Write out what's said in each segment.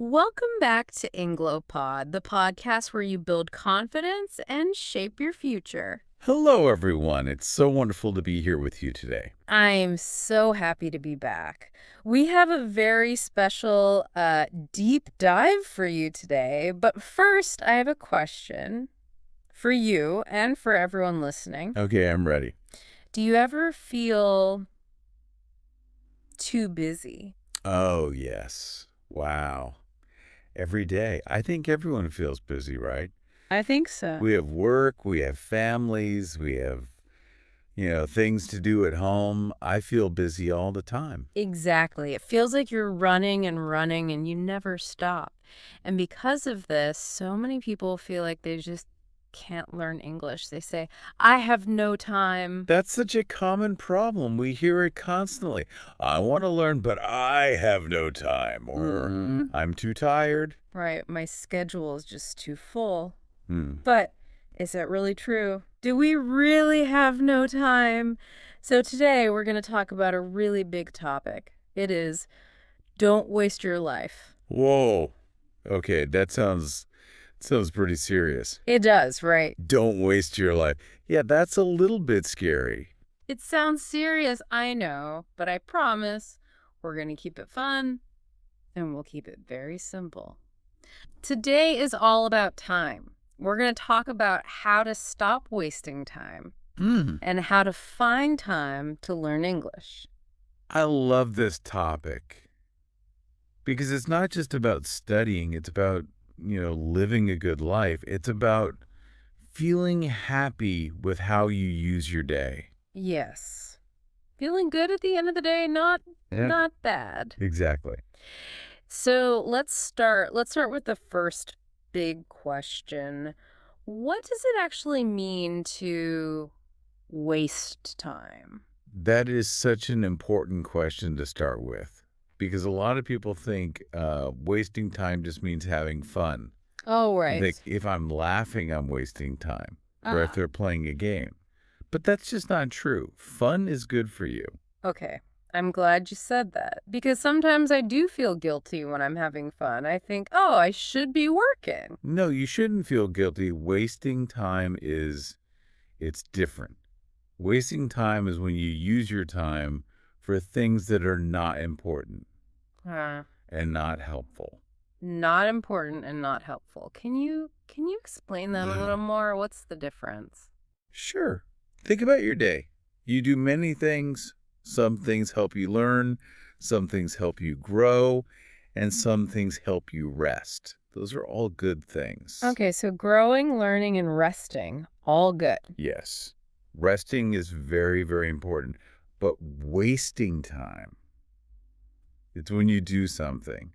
Welcome back to Englopod, the podcast where you build confidence and shape your future. Hello, everyone. It's so wonderful to be here with you today. I am so happy to be back. We have a very special deep dive for you today, but first I have a question for you and for everyone listening. Okay, I'm ready. Do you ever feel too busy? Oh, yes. Wow. Every day. I think everyone feels busy, right? I think so. We have work, we have families, we have, things to do at home. I feel busy all the time. Exactly. It feels like you're running and running and you never stop. And because of this, so many people feel like they just can't learn English. They say, I have no time. That's such a common problem. We hear it constantly. I want to learn, but I have no time. Or I'm too tired. Right. My schedule is just too full. Hmm. But is that really true? Do we really have no time? So today we're going to talk about a really big topic. It is don't waste your life. Whoa. Okay, that sounds pretty serious. It does, right? Don't waste your life. Yeah, that's a little bit scary. It sounds serious, I know, but I promise we're going to keep it fun and we'll keep it very simple. Today is all about time. We're going to talk about how to stop wasting time and how to find time to learn English. I love this topic because it's not just about studying. It's about, living a good life. It's about feeling happy with how you use your day. Yes. Feeling good at the end of the day, not bad. Exactly. So let's start with the first big question. What does it actually mean to waste time? That is such an important question to start with because a lot of people think wasting time just means having fun. Oh, They right. think if I'm laughing, I'm wasting time, or if they're playing a game. But that's just not true. Fun is good for you. Okay. I'm glad you said that because sometimes I do feel guilty when I'm having fun. I think, oh, I should be working. No, you shouldn't feel guilty. Wasting time it's different. Wasting time is when you use your time for things that are not important and not helpful. Not important and not helpful. Can you explain that a Yeah. little more? What's the difference? Sure. Think about your day. You do many things. Some things help you learn, some things help you grow, and some things help you rest. Those are all good things. Okay, so growing, learning, and resting, all good. Yes. Resting is very, very important. But wasting time, it's when you do something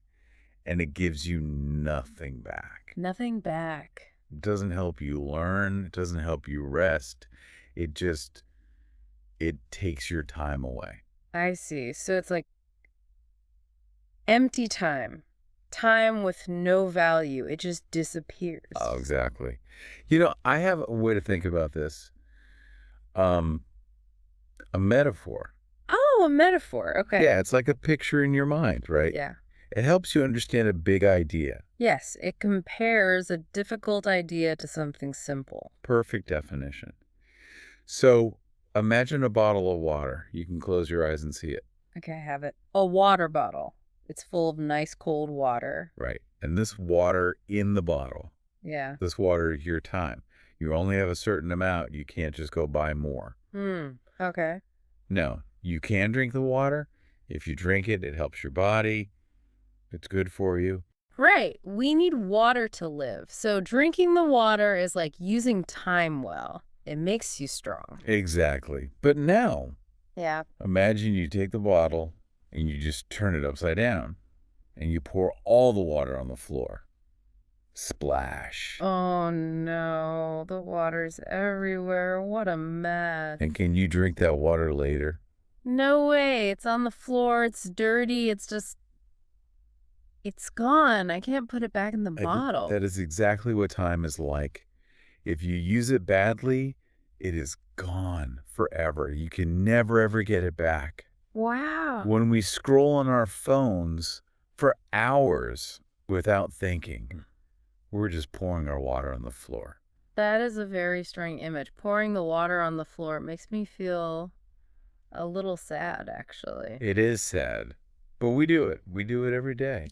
and it gives you nothing back. Nothing back. It doesn't help you learn. It doesn't help you rest. It takes your time away. I see. So it's like empty time. Time with no value. It just disappears. Oh, exactly. I have a way to think about this. A metaphor. Oh, a metaphor. Okay. Yeah, it's like a picture in your mind, right? Yeah. It helps you understand a big idea. Yes, it compares a difficult idea to something simple. Perfect definition. So imagine a bottle of water. You can close your eyes and see it. Okay, I have it. A water bottle. It's full of nice cold water. Right. And this water in the bottle, Yeah. this water is your time. You only have a certain amount. You can't just go buy more. Okay. No, you can drink the water. If you drink it, it helps your body. It's good for you. Right. We need water to live. So drinking the water is like using time well. It makes you strong. Exactly. But now, Yeah. imagine you take the bottle and you just turn it upside down and you pour all the water on the floor. Splash. Oh no, the water's everywhere. What a mess. And can you drink that water later? No way. It's on the floor. It's dirty. It's gone. I can't put it back in the bottle. That is exactly what time is like. If you use it badly, it is gone forever. You can never, ever get it back. Wow. When we scroll on our phones for hours, without thinking. We're just pouring our water on the floor. That is a very strong image. Pouring the water on the floor makes me feel a little sad, actually. It is sad, but we do it. We do it every day.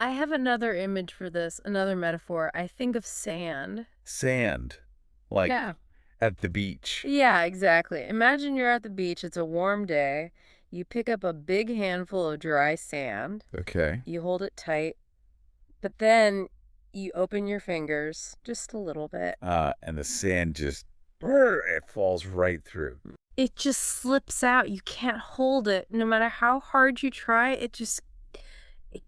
I have another image for this, another metaphor. I think of sand. Sand, like Yeah. at the beach. Yeah, exactly. Imagine you're at the beach. It's a warm day. You pick up a big handful of dry sand. Okay. You hold it tight, but then you open your fingers just a little bit. And the sand just, it falls right through. It just slips out. You can't hold it. No matter how hard you try, it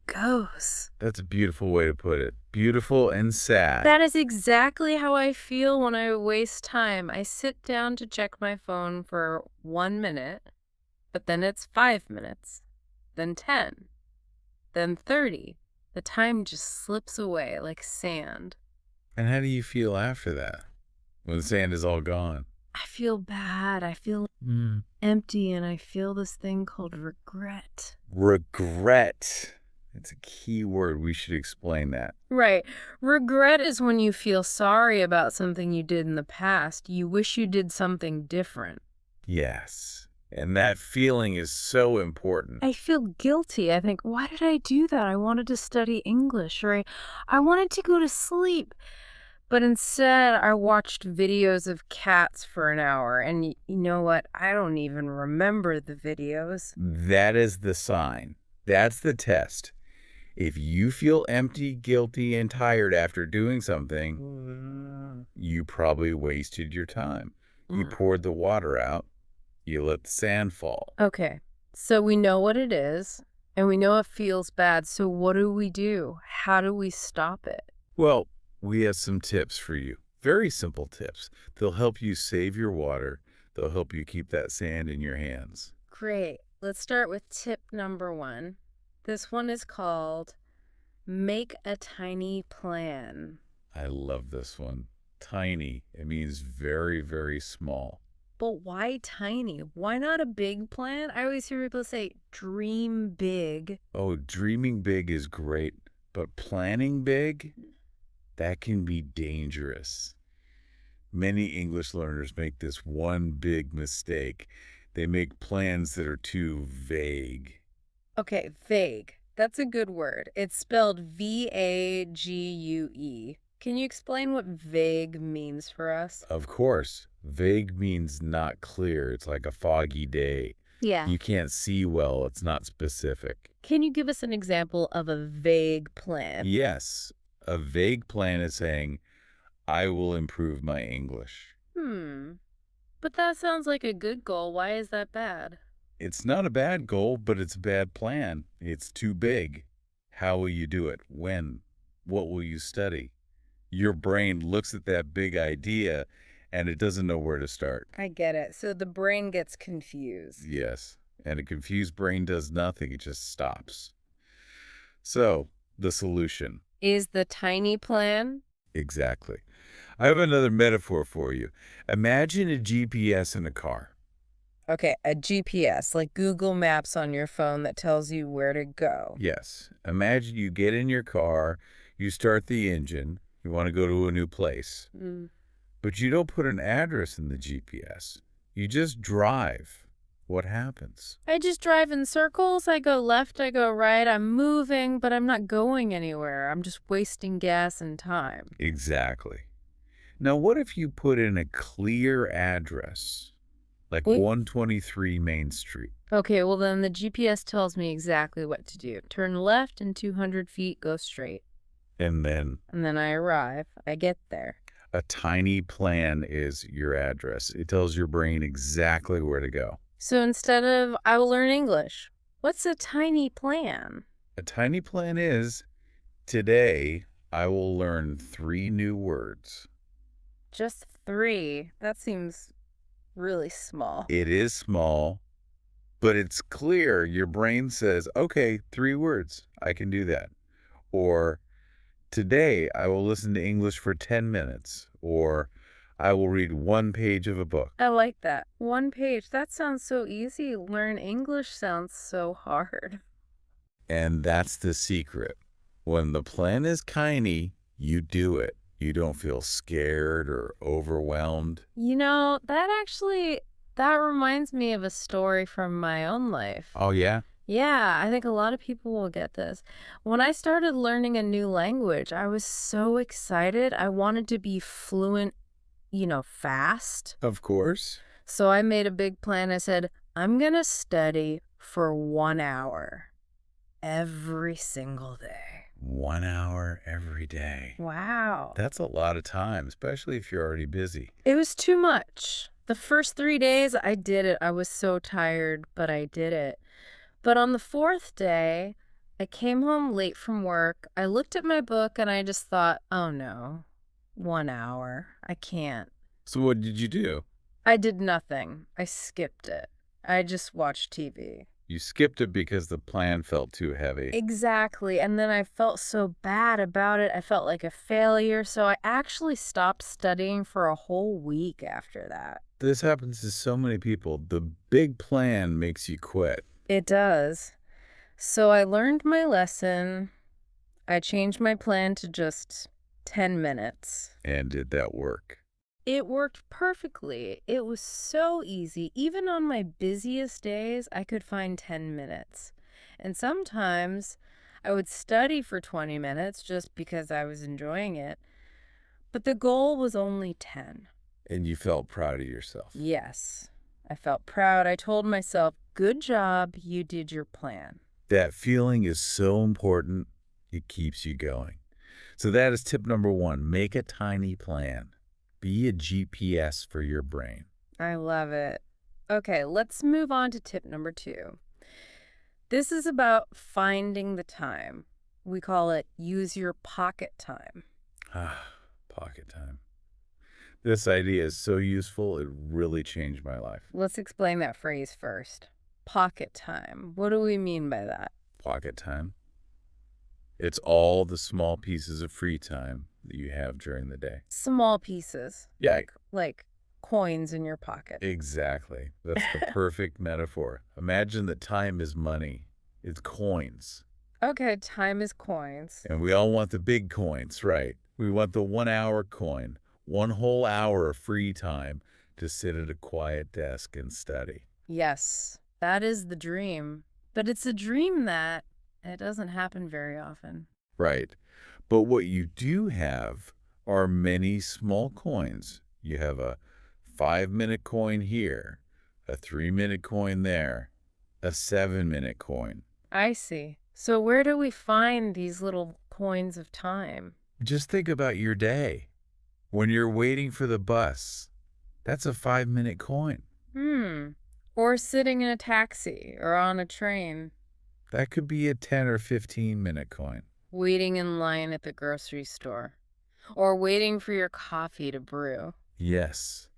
goes. That's a beautiful way to put it. Beautiful and sad. That is exactly how I feel when I waste time. I sit down to check my phone for 1 minute, but then it's 5 minutes, then 10, then 30. The time just slips away like sand. And how do you feel after that, when the sand is all gone? I feel bad. I feel empty, and I feel this thing called regret. Regret. It's a key word. We should explain that. Right. Regret is when you feel sorry about something you did in the past. You wish you did something different. Yes. And that feeling is so important. I feel guilty. I think, why did I do that? I wanted to study English, or I wanted to go to sleep. But instead, I watched videos of cats for an hour. And you know what? I don't even remember the videos. That is the sign. That's the test. If you feel empty, guilty, and tired after doing something, you probably wasted your time. You poured the water out. You let the sand fall. Okay, so we know what it is, and we know it feels bad. So what do? How do we stop it? Well, we have some tips for you. Very simple tips. They'll help you save your water. They'll help you keep that sand in your hands. Great. Let's start with tip number 1. This one is called make a tiny plan. I love this one. Tiny. It means very, very small. But why tiny? Why not a big plan? I always hear people say dream big. Oh, dreaming big is great, but planning big, that can be dangerous. Many English learners make this one big mistake. They make plans that are too vague. Okay, vague. That's a good word. It's spelled Vague. Can you explain what vague means for us? Of course, vague means not clear. It's like a foggy day. Yeah. You can't see well. It's not specific. Can you give us an example of a vague plan? Yes, a vague plan is saying, I will improve my English. But that sounds like a good goal. Why is that bad? It's not a bad goal, but it's a bad plan. It's too big. How will you do it? When? What will you study? Your brain looks at that big idea and it doesn't know where to start. I get it. So the brain gets confused. Yes, and a confused brain does nothing. It just stops. So, the solution. Is the tiny plan? Exactly. I have another metaphor for you. Imagine a GPS in a car. Okay, a GPS, like Google Maps on your phone that tells you where to go. Yes. Imagine you get in your car, you start the engine, you want to go to a new place. But you don't put an address in the GPS. You just drive. What happens? I just drive in circles. I go left, I go right. I'm moving, but I'm not going anywhere. I'm just wasting gas and time. Exactly. Now, what if you put in a clear address, like 123 Main Street? Okay, well then the GPS tells me exactly what to do. Turn left and 200 feet, go straight. And then I arrive. I get there. a tiny plan is your address. It tells your brain exactly where to go. So instead of I will learn English, what's a tiny plan? A tiny plan is, today I will learn 3 new words. Just 3. That seems really small. It is small, but it's clear. Your brain says, okay, 3 words. I can do that. Or today I will listen to English for 10 minutes. Or I will read 1 page of a book. I like that. 1 page. That sounds so easy. Learn English sounds so hard. And that's the secret. When the plan is tiny, you do it. You don't feel scared or overwhelmed. That reminds me of a story from my own life. Oh, yeah? Yeah, I think a lot of people will get this. When I started learning a new language, I was so excited. I wanted to be fluent, fast. Of course. So I made a big plan. I said, I'm going to study for 1 hour every single day. 1 hour every day. Wow. That's a lot of time, especially if you're already busy. It was too much. The first 3 days I did it. I was so tired, but I did it. But on the fourth day, I came home late from work. I looked at my book and I just thought, oh no, 1 hour. I can't. So what did you do? I did nothing. I skipped it. I just watched TV. You skipped it because the plan felt too heavy. Exactly. And then I felt so bad about it. I felt like a failure. So I actually stopped studying for a whole week after that. This happens to so many people. The big plan makes you quit. It does. So I learned my lesson. I changed my plan to just 10 minutes. And did that work? It worked perfectly. It was so easy. Even on my busiest days, I could find 10 minutes. And sometimes I would study for 20 minutes just because I was enjoying it. But the goal was only 10. And you felt proud of yourself. Yes, I felt proud. I told myself, good job, you did your plan. That feeling is so important, it keeps you going. So that is tip number 1. Make a tiny plan. Be a GPS for your brain. I love it. Okay, let's move on to tip number 2. This is about finding the time. We call it use your pocket time. Pocket time. This idea is so useful, it really changed my life. Let's explain that phrase first. Pocket time. What do we mean by that? Pocket time. It's all the small pieces of free time that you have during the day. Small pieces. Yeah. Like coins in your pocket. Exactly. That's the perfect metaphor. Imagine that time is money. It's coins. Okay, time is coins. And we all want the big coins, right? We want the 1 hour coin, 1 whole hour of free time to sit at a quiet desk and study. Yes, that is the dream. But it's a dream that it doesn't happen very often. Right. But what you do have are many small coins. You have a 5-minute coin here, a 3-minute coin there, a 7-minute coin. I see. So where do we find these little coins of time? Just think about your day. When you're waiting for the bus, that's a 5-minute coin. Or sitting in a taxi or on a train. That could be a 10 or 15-minute coin. Waiting in line at the grocery store. Or waiting for your coffee to brew. Yes.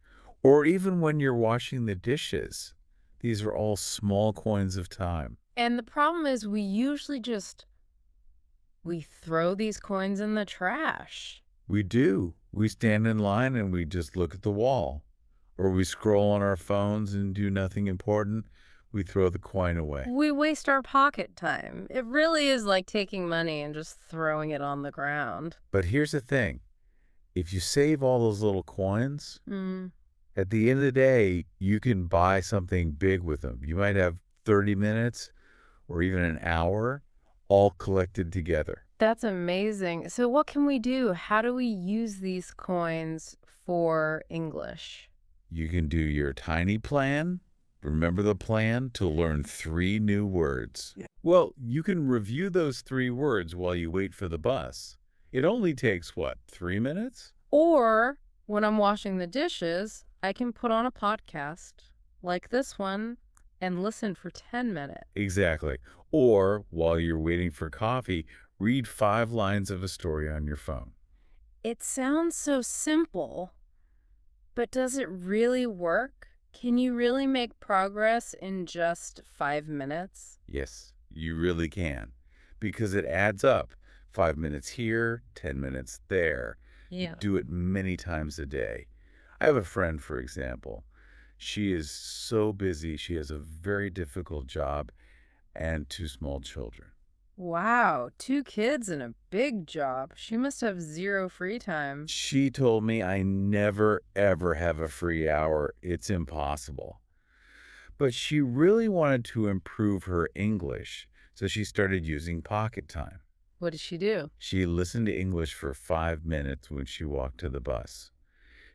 Or even when you're washing the dishes. These are all small coins of time. And the problem is we throw these coins in the trash. We do. We stand in line and we just look at the wall. Or we scroll on our phones and do nothing important. We throw the coin away. We waste our pocket time. It really is like taking money and just throwing it on the ground. But here's the thing. If you save all those little coins, at the end of the day, you can buy something big with them. You might have 30 minutes or even an hour all collected together. That's amazing. So what can we do? How do we use these coins for English? You can do your tiny plan. Remember the plan to learn 3 new words. Well, you can review those 3 words while you wait for the bus. It only takes, 3 minutes? Or when I'm washing the dishes, I can put on a podcast like this one and listen for 10 minutes. Exactly. Or while you're waiting for coffee, read 5 lines of a story on your phone. It sounds so simple, but does it really work? Can you really make progress in just 5 minutes? Yes, you really can, because it adds up. 5 minutes here, 10 minutes there. Yeah. You do it many times a day. I have a friend, for example. She is so busy. She has a very difficult job and 2 small children. Wow, 2 kids and a big job. She must have zero free time. She told me I never, ever have a free hour. It's impossible. But she really wanted to improve her English, so she started using pocket time. What did she do? She listened to English for 5 minutes when she walked to the bus.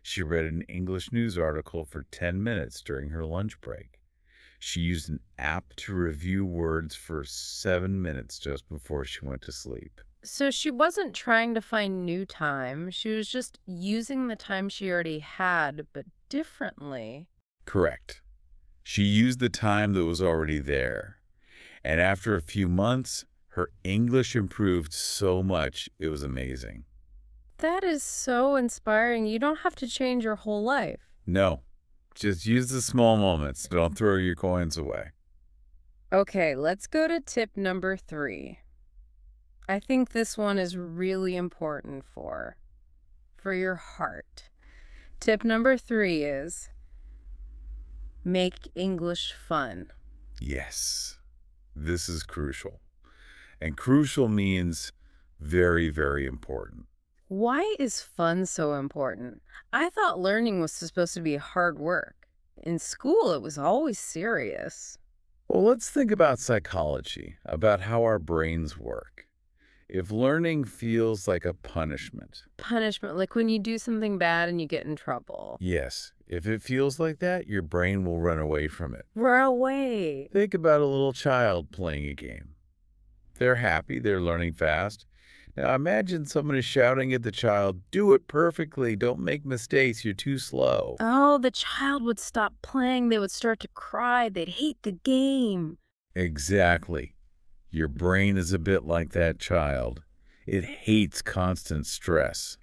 She read an English news article for 10 minutes during her lunch break. She used an app to review words for 7 minutes just before she went to sleep. So she wasn't trying to find new time. She was just using the time she already had, but differently. Correct. She used the time that was already there. And after a few months, her English improved so much, it was amazing. That is so inspiring. You don't have to change your whole life. No, just use the small moments. Don't throw your coins away. Okay, let's go to tip number 3. I think this one is really important for your heart. Tip number 3 is make English fun. Yes, this is crucial. And crucial means very, very important. Why is fun so important? I thought learning was supposed to be hard work. In school, it was always serious. Well, let's think about psychology, about how our brains work. If learning feels like a punishment, Punishment, like when you do something bad and you get in trouble. yes, if it feels like that, your brain will run away from it. We're away. Think about a little child playing a game. They're happy, they're learning fast. Now imagine someone is shouting at the child, "Do it perfectly, don't make mistakes, you're too slow." Oh, the child would stop playing. They would start to cry. They'd hate the game. Exactly. Your brain is a bit like that child. It hates constant stress.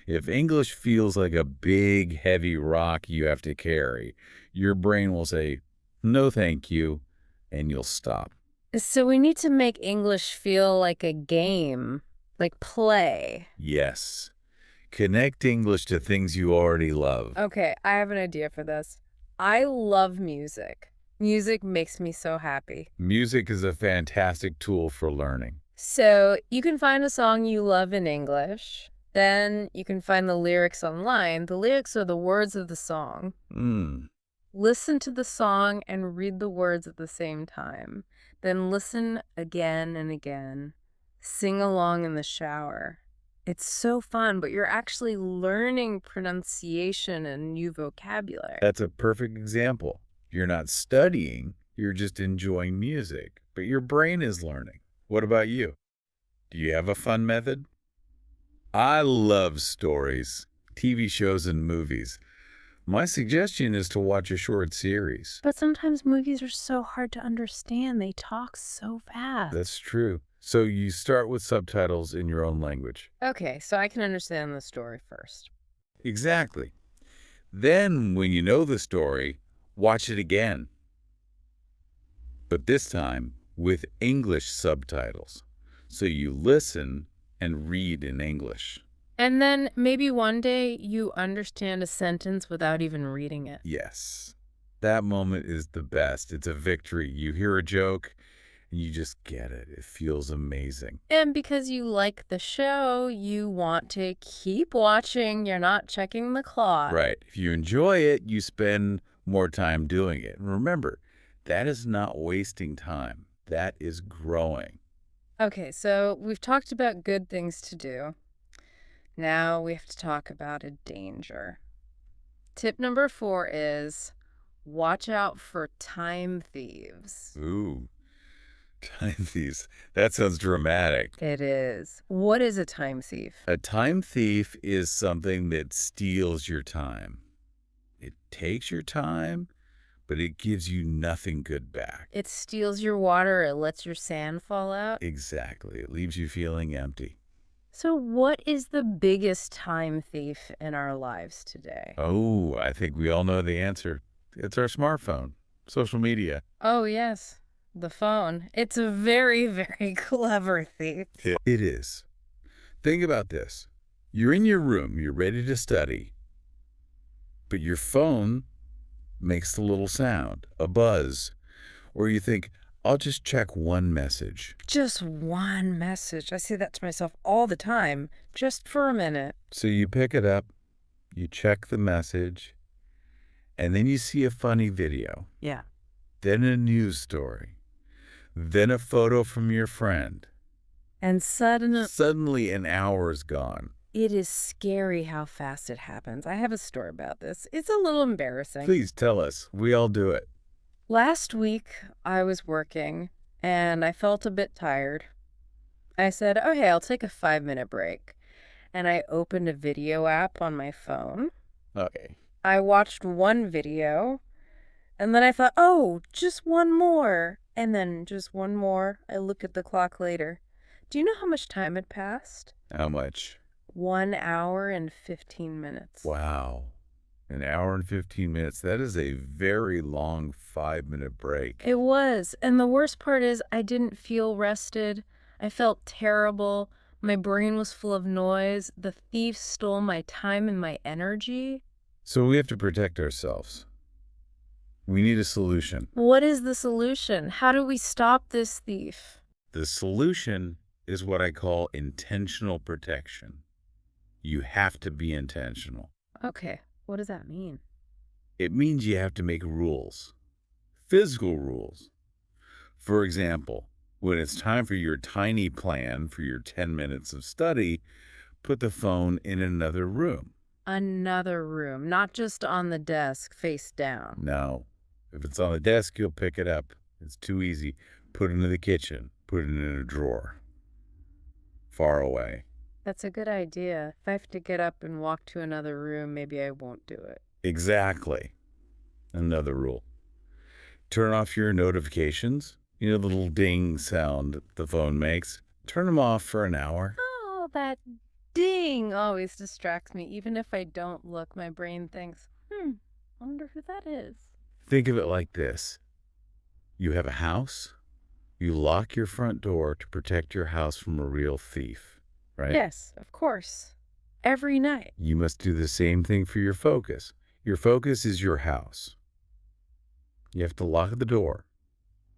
If English feels like a big, heavy rock you have to carry, your brain will say, "No, thank you," and you'll stop. So we need to make English feel like a game, like play. Yes. Connect English to things you already love. Okay, I have an idea for this. I love music. Music makes me so happy. Music is a fantastic tool for learning. So you can find a song you love in English. Then you can find the lyrics online. The lyrics are the words of the song. Listen to the song and read the words at the same time. Then listen again and again. Sing along in the shower. It's so fun, but you're actually learning pronunciation and new vocabulary. That's a perfect example. You're not studying, you're just enjoying music, but your brain is learning. What about you? Do you have a fun method? I love stories, TV shows, and movies. My suggestion is to watch a short series. But sometimes movies are so hard to understand. They talk so fast. That's true. So you start with subtitles in your own language. Okay, so I can understand the story first. Exactly. Then, when you know the story, watch it again. But this time with English subtitles. So you listen and read in English. And then maybe one day you understand a sentence without even reading it. Yes. That moment is the best. It's a victory. You hear a joke and you just get it. It feels amazing. And because you like the show, you want to keep watching. You're not checking the clock. Right. If you enjoy it, you spend more time doing it. And remember, that is not wasting time. That is growing. Okay, so we've talked about good things to do. Now we have to talk about a danger. Tip number 4 is watch out for time thieves. Ooh, time thieves. That sounds dramatic. It is. What is a time thief? A time thief is something that steals your time. It takes your time, but it gives you nothing good back. It steals your water. It lets your sand fall out. Exactly. It leaves you feeling empty. So what is the biggest time thief in our lives today? Oh, I think we all know the answer. It's our smartphone, social media. Oh, yes. The phone. It's a very, very clever thief. It is. Think about this. You're in your room, you're ready to study, but your phone makes a little sound, a buzz, or you think, I'll just check one message. Just one message. I say that to myself all the time, just for a minute. So you pick it up, you check the message, and then you see a funny video, Yeah. then a news story, then a photo from your friend. And Suddenly an hour is gone. it is scary how fast it happens. I have a story about this. It's a little embarrassing. Please tell us. We all do it. Last week, I was working, and I felt a bit tired. I said, okay, I'll take a 5-minute break. And I opened a video app on my phone. Okay. I watched one video, and then I thought, oh, just one more. And then just one more. I look at the clock later. Do you know how much time had passed? How much? 1 hour and 15 minutes. Wow. An hour and 15 minutes. That is a very long 5-minute break. It was. And the worst part is I didn't feel rested. I felt terrible. My brain was full of noise. The thief stole my time and my energy. So we have to protect ourselves. We need a solution. What is the solution? How do we stop this thief? The solution is what I call intentional protection. You have to be intentional. Okay, what does that mean? It means you have to make rules, physical rules. For example, when it's time for your tiny plan for your 10 minutes of study, put the phone in another room. Another room, not just on the desk, face down. No. If it's on the desk, you'll pick it up. It's too easy. Put it in the kitchen. Put it in a drawer. Far away. That's a good idea. If I have to get up and walk to another room, maybe I won't do it. Exactly. Another rule. Turn off your notifications. You know the little ding sound the phone makes. Turn them off for an hour. Oh, that ding always distracts me. Even if I don't look, my brain thinks, I wonder who that is. Think of it like this. You have a house. You lock your front door to protect your house from a real thief, right? Yes, of course. Every night. You must do the same thing for your focus. Your focus is your house. You have to lock the door.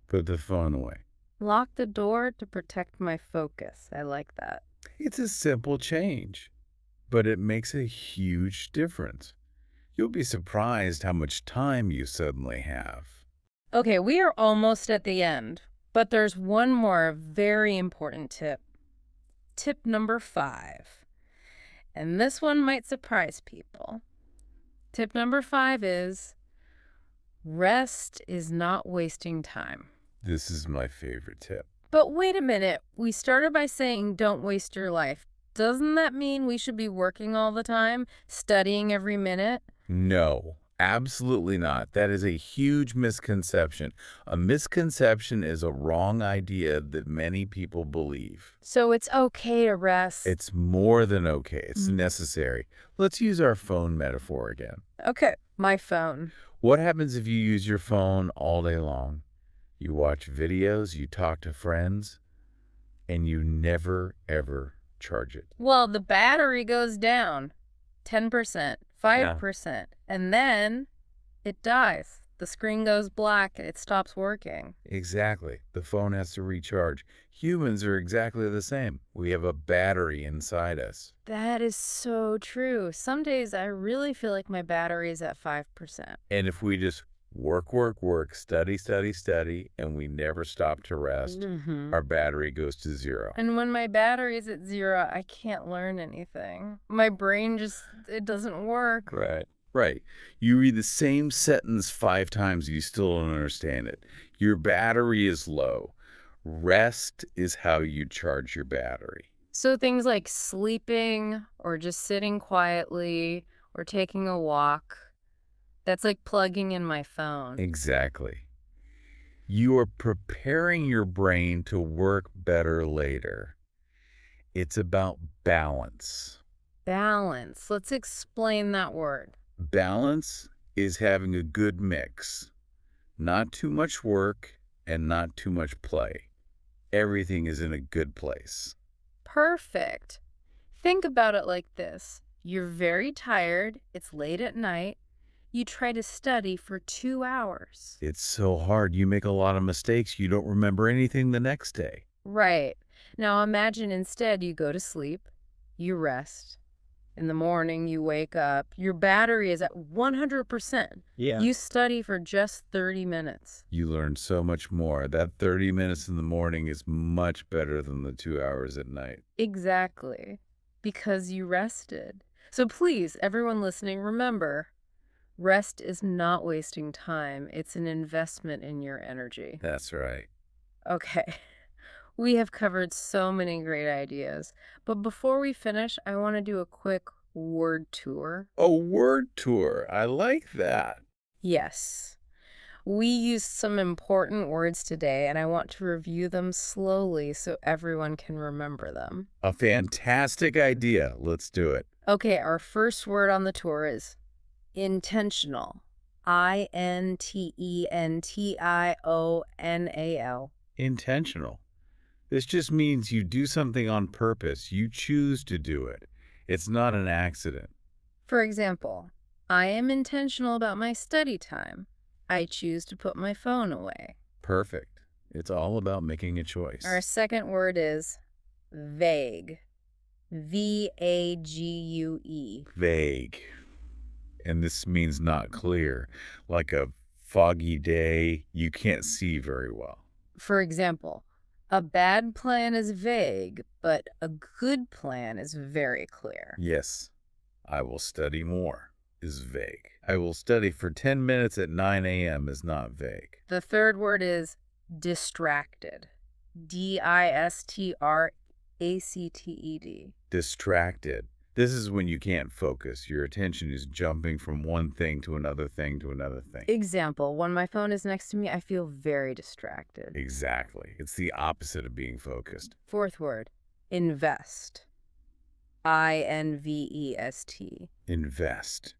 Put the phone away. Lock the door to protect my focus. I like that. It's a simple change, but it makes a huge difference. You'll be surprised how much time you suddenly have. Okay, we are almost at the end, but there's one more very important tip. Tip number 5. And this one might surprise people. Tip number 5 is rest is not wasting time. This is my favorite tip. But wait a minute. We started by saying don't waste your life. Doesn't that mean we should be working all the time, studying every minute? No, absolutely not. That is a huge misconception. A misconception is a wrong idea that many people believe. So it's okay to rest. It's more than okay. It's necessary. Let's use our phone metaphor again. Okay, my phone. What happens if you use your phone all day long? You watch videos, you talk to friends, and you never, ever charge it. Well, the battery goes down 10%, 5%, and then it dies. The screen goes black, it stops working. Exactly. The phone has to recharge. Humans are exactly the same. We have a battery inside us. That is so true. Some days I really feel like my battery is at 5%. And if we just work, study, and we never stop to rest, our battery goes to zero. And when my battery is at 0, I can't learn anything. My brain it doesn't work. Right. You read the same sentence 5 times, you still don't understand it. Your battery is low. Rest is how you charge your battery. So things like sleeping or just sitting quietly or taking a walk, that's like plugging in my phone. Exactly. You are preparing your brain to work better later. It's about balance. Balance. Let's explain that word. Balance is having a good mix. Not too much work and not too much play. Everything is in a good place. Perfect. Think about it like this. You're very tired. It's late at night. you try to study for 2 hours. It's so hard. You make a lot of mistakes. You don't remember anything the next day. Right. Now imagine instead you go to sleep, you rest. In the morning, you wake up, your battery is at 100%. Yeah. You study for just 30 minutes. You learn so much more. That 30 minutes in the morning is much better than the 2 hours at night. Exactly. Because you rested. So please, everyone listening, remember, rest is not wasting time. It's an investment in your energy. That's right. Okay. We have covered so many great ideas. But before we finish, I want to do a quick word tour. A word tour. I like that. Yes. We used some important words today, and I want to review them slowly so everyone can remember them. A fantastic idea. Let's do it. Okay, our first word on the tour is intentional. intentional. Intentional. This just means you do something on purpose. You choose to do it. It's not an accident. For example, I am intentional about my study time. I choose to put my phone away. Perfect. It's all about making a choice. Our second word is vague. vague. Vague. And this means not clear. Like a foggy day, you can't see very well. For example, a bad plan is vague, but a good plan is very clear. Yes, I will study more is vague. I will study for 10 minutes at 9 a.m. is not vague. The third word is distracted. distracted. Distracted. This is when you can't focus. Your attention is jumping from one thing to another thing to another thing. Example, when my phone is next to me, I feel very distracted. Exactly. It's the opposite of being focused. Fourth word, invest. invest. Invest.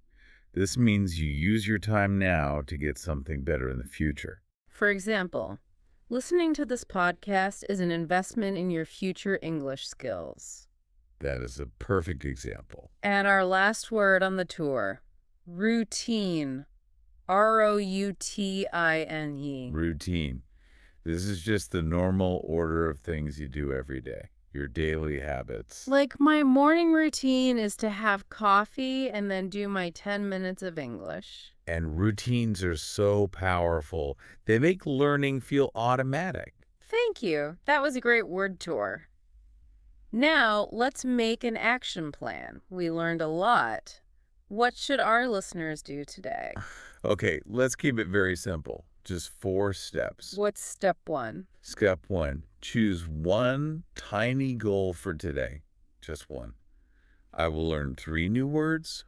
This means you use your time now to get something better in the future. For example, listening to this podcast is an investment in your future English skills. That is a perfect example. And our last word on the tour, routine. routine. Routine. This is just the normal order of things you do every day. Your daily habits. Like my morning routine is to have coffee and then do my 10 minutes of English. And routines are so powerful. They make learning feel automatic. Thank you. That was a great word tour. Now, let's make an action plan. We learned a lot. What should our listeners do today? Okay, let's keep it very simple. Just 4 steps. What's step 1? Step 1, choose one tiny goal for today. Just one. I will learn 3 new words,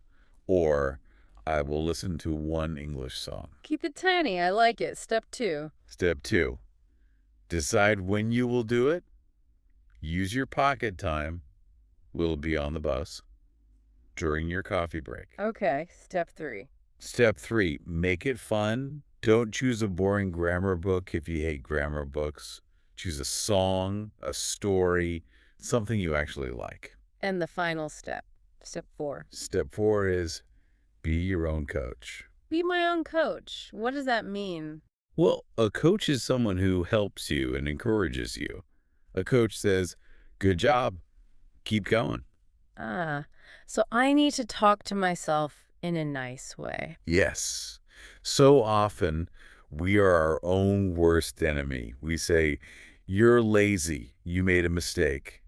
or I will listen to 1 English song. Keep it tiny. I like it. Step 2. Step 2, decide when you will do it. Use your pocket time. Will it be on the bus? During your coffee break. Okay, step 3. Step 3, make it fun. Don't choose a boring grammar book if you hate grammar books. Choose a song, a story, something you actually like. And the final step, step 4. Step 4 is be your own coach. Be my own coach. What does that mean? Well, a coach is someone who helps you and encourages you. A coach says, good job, keep going. So I need to talk to myself in a nice way. Yes. So often, we are our own worst enemy. We say, you're lazy, you made a mistake.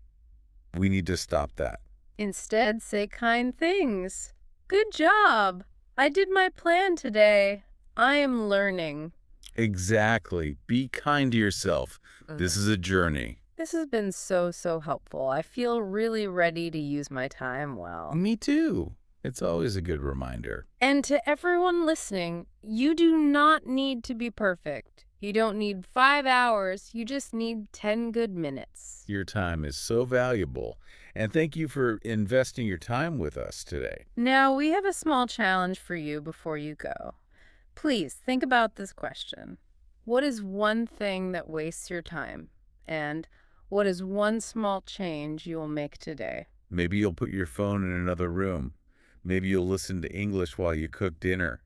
We need to stop that. Instead, say kind things. Good job. I did my plan today. I am learning. Exactly. Be kind to yourself. This is a journey. This has been so helpful. I feel really ready to use my time well. Me too. It's always a good reminder. And to everyone listening, you do not need to be perfect. You don't need 5 hours. You just need 10 good minutes. Your time is so valuable. And thank you for investing your time with us today. Now, we have a small challenge for you before you go. Please think about this question. What is one thing that wastes your time? And what is one small change you will make today? Maybe you'll put your phone in another room. Maybe you'll listen to English while you cook dinner.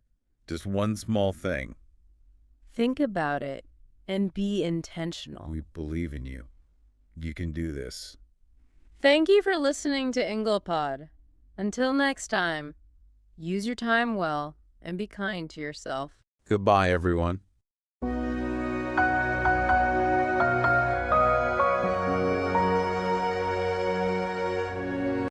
Just one small thing. Think about it and be intentional. We believe in you. You can do this. Thank you for listening to Englopod. Until next time, use your time well and be kind to yourself. Goodbye, everyone.